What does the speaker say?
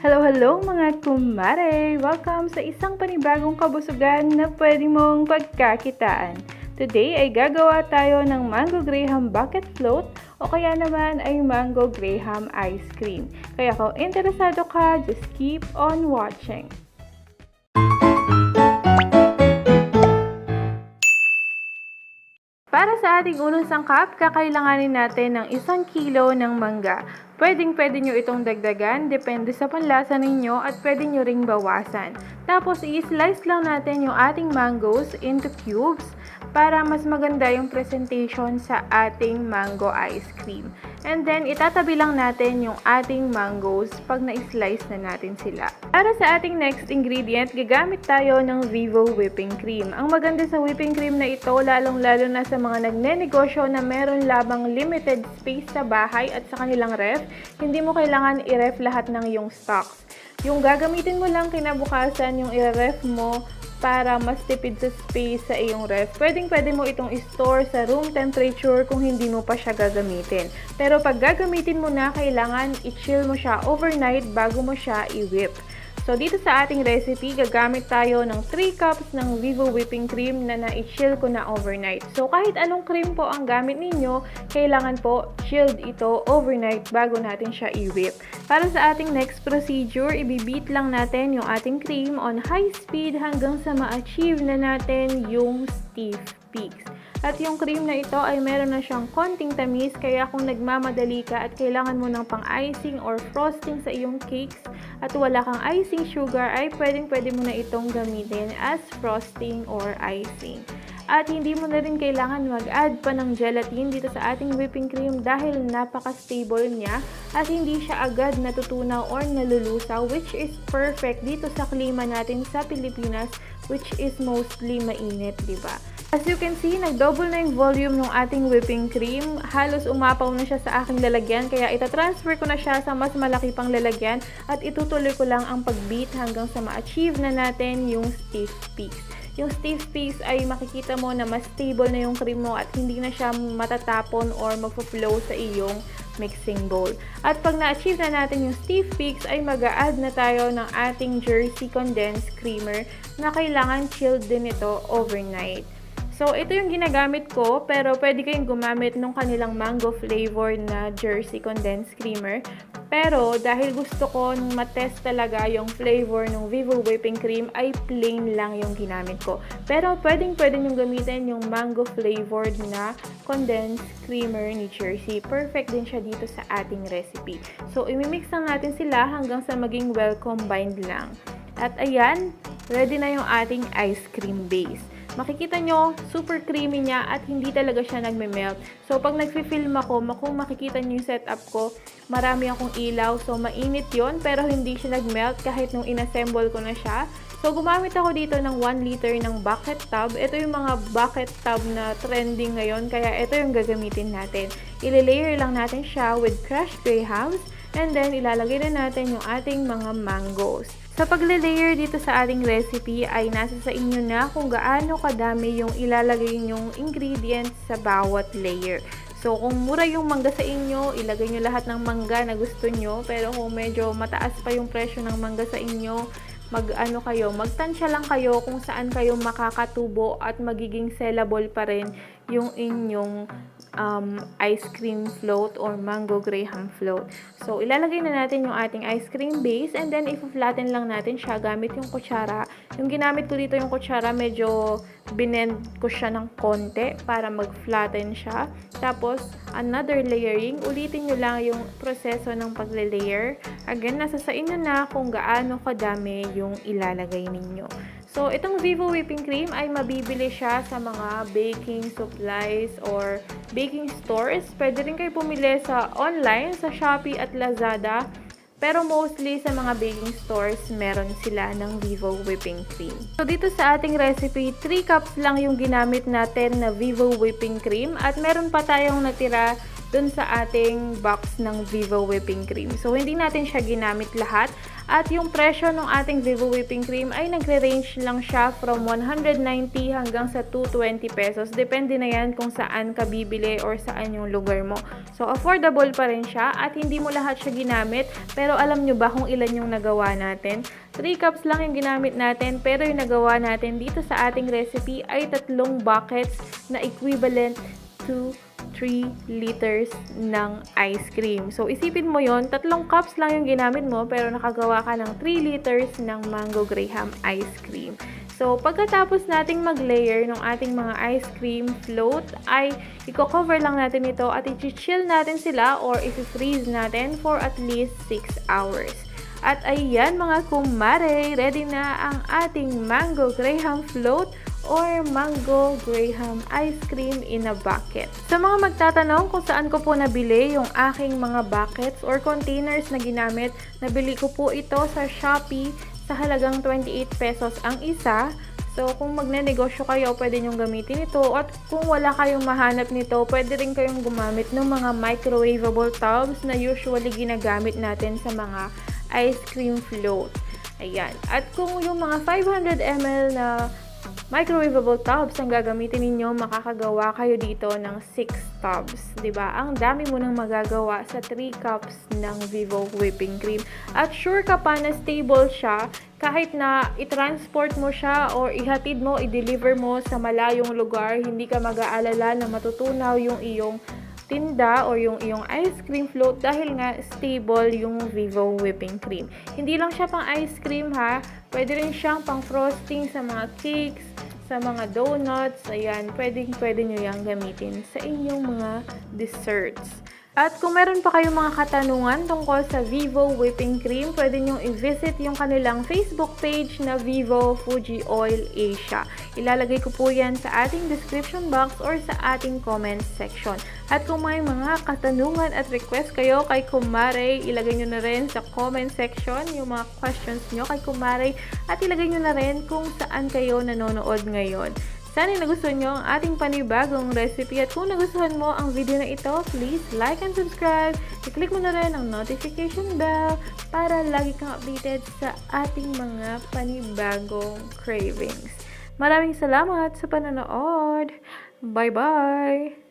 Hello mga kumare! Welcome sa isang panibagong kabusugan na pwede mong pagkakitaan. Today ay gagawa tayo ng Mango Graham Bucket Float o kaya naman ay Mango Graham Ice Cream. Kaya kung interesado ka, just keep on watching. Para sa ating unang sangkap, kakailanganin natin ng 1 kilo ng mangga. Pwede nyo itong dagdagan, depende sa panlasa ninyo at pwede nyo ring bawasan. Tapos i-slice lang natin yung ating mangoes into cubes para mas maganda yung presentation sa ating mango ice cream. And then itatabi lang natin yung ating mangoes pag na-slice na natin sila. Para sa ating next ingredient, gagamit tayo ng Vivo Whipping Cream. Ang maganda sa whipping cream na ito, lalong-lalo na sa mga nagnenegosyo na meron labang limited space sa bahay at sa kanilang ref, hindi mo kailangan i-ref lahat ng iyong stocks. Yung gagamitin mo lang kinabukasan yung i-ref mo para mas tipid sa space sa iyong ref. Pwede mo itong i-store sa room temperature kung hindi mo pa siya gagamitin. Pero pag gagamitin mo na, kailangan i-chill mo siya overnight bago mo siya i-whip. So, dito sa ating recipe, gagamit tayo ng 3 cups ng Vivo Whipping Cream na na-chill ko na overnight. So, kahit anong cream po ang gamit ninyo, kailangan po chilled ito overnight bago natin siya i-whip. Para sa ating next procedure, i-beat lang natin yung ating cream on high speed hanggang sa ma-achieve na natin yung stiff peaks. At yung cream na ito ay meron na siyang konting tamis, kaya kung nagmamadali ka at kailangan mo ng pang-icing or frosting sa iyong cakes at wala kang icing sugar, ay pwede mo na itong gamitin as frosting or icing. At hindi mo na rin kailangan mag-add pa ng gelatin dito sa ating whipping cream dahil napaka-stable niya at hindi siya agad natutunaw or nalulusaw, which is perfect dito sa klima natin sa Pilipinas, which is mostly mainit, diba? As you can see, nag-double na yung volume ng ating whipping cream. Halos umapaw na siya sa aking lalagyan, kaya itatransfer ko na siya sa mas malaki pang lalagyan at itutuloy ko lang ang pag-beat hanggang sa ma-achieve na natin yung stiff peaks. Yung stiff peaks ay makikita mo na mas stable na yung cream mo at hindi na siya matatapon or magpo-flow sa iyong mixing bowl. At pag na-achieve na natin yung stiff peaks, ay mag-a-add na tayo ng ating Jersey Condensed Creamer na kailangan chilled din ito overnight. So, ito yung ginagamit ko, pero pwede kayong gumamit ng kanilang mango flavor na Jersey Condensed Creamer. Pero, dahil gusto ko matest talaga yung flavor ng Vivo Whipping Cream, ay plain lang yung ginamit ko. Pero, pwede nyo gamitin yung mango flavored na Condensed Creamer ni Jersey. Perfect din siya dito sa ating recipe. So, imimix lang natin sila hanggang sa maging well combined lang. At ayan, ready na yung ating ice cream base. Makikita nyo, super creamy niya at hindi talaga siya nagme-melt. So, pag nagfi-film ako, kung makikita nyo yung setup ko, marami akong ilaw. So, mainit yon pero hindi siya nag-melt kahit nung inassemble ko na siya. So, gumamit ako dito ng 1 liter ng bucket tub. Ito yung mga bucket tub na trending ngayon, kaya ito yung gagamitin natin. Ile-layer lang natin siya with crushed grahams and then ilalagay na natin yung ating mga mangoes. Sa pagle-layer dito sa ating recipe ay nasa sa inyo na kung gaano kadami yung ilalagay nyong ingredients sa bawat layer. So, kung mura yung mangga sa inyo, ilagay nyo lahat ng mangga na gusto nyo. Pero kung medyo mataas pa yung presyo ng mangga sa inyo, magtansya lang kayo kung saan kayo makakatubo at magiging sellable pa rin yung inyong ice cream float or mango graham float. So, ilalagay na natin yung ating ice cream base and then i-flatten lang natin siya gamit yung kutsara. Yung ginamit ko dito yung kutsara, medyo binend ko siya ng konti para mag-flatten siya. Tapos, another layering. Ulitin nyo lang yung proseso ng pagle-layer. Again, nasa sa inyo na kung gaano kadami yung ilalagay ninyo. So, itong Vivo Whipping Cream ay mabibili siya sa mga baking supplies or baking stores. Pwede rin kayo pumili sa online, sa Shopee at Lazada. Pero mostly sa mga baking stores, meron sila ng Vivo Whipping Cream. So, dito sa ating recipe, 3 cups lang yung ginamit natin na Vivo Whipping Cream. At meron pa tayong natira dun sa ating box ng Vivo Whipping Cream. So, hindi natin siya ginamit lahat. At yung presyo ng ating Vivo Whipping Cream ay nagre-range lang siya from 190 hanggang sa 220 pesos. Depende na yan kung saan ka bibili or saan yung lugar mo. So, affordable pa rin siya at hindi mo lahat siya ginamit. Pero alam nyo ba kung ilan yung nagawa natin? 3 cups lang yung ginamit natin, pero yung nagawa natin dito sa ating recipe ay 3 buckets na equivalent to 3 liters ng ice cream. So, isipin mo yon, 3 cups lang yung ginamit mo, pero nakagawa ka ng 3 liters ng mango Graham ice cream. So, pagkatapos nating mag-layer ng ating mga ice cream float, ay i-cover lang natin ito at i-chill natin sila or i-freeze natin for at least 6 hours. At ayan mga kumare, ready na ang ating mango Graham float or mango Graham ice cream in a bucket. Sa mga magtatanong kung saan ko po nabili yung aking mga buckets or containers na ginamit, nabili ko po ito sa Shopee sa halagang 28 pesos ang isa. So, kung magnenegosyo kayo, pwede nyong gamitin ito. At kung wala kayong mahanap nito, pwede rin kayong gumamit ng mga microwavable tubs na usually ginagamit natin sa mga ice cream float. Ayan. At kung yung mga 500 ml na microwavable tubs ang gagamitin ninyo, makakagawa kayo dito ng 6 tubs. Diba? Ang dami mo nang magagawa sa 3 cups ng Vivo Whipping Cream. At sure ka pa na stable siya kahit na i-transport mo siya or ihatid mo, i-deliver mo sa malayong lugar, hindi ka mag-aalala na matutunaw yung iyong tinda o yung iyong ice cream float dahil nga stable yung Vivo Whipping Cream. Hindi lang siya pang ice cream ha, pwede rin siyang pang frosting sa mga cakes, sa mga donuts, ayan, pwede nyo yung gamitin sa inyong mga desserts. At kung meron pa kayong mga katanungan tungkol sa Vivo Whipping Cream, pwede nyo i-visit yung kanilang Facebook page na Vivo Fuji Oil Asia. Ilalagay ko po yan sa ating description box or sa ating comment section. At kung may mga katanungan at request kayo kay Kumare, ilagay nyo na rin sa comment section yung mga questions nyo kay Kumare at ilagay nyo na rin kung saan kayo nanonood ngayon. Sana nagustuhan nyo ang ating panibagong recipe at kung nagustuhan mo ang video na ito, please like and subscribe. I-click mo na rin ang notification bell para lagi kang updated sa ating mga panibagong cravings. Maraming salamat sa panonood. Bye-bye!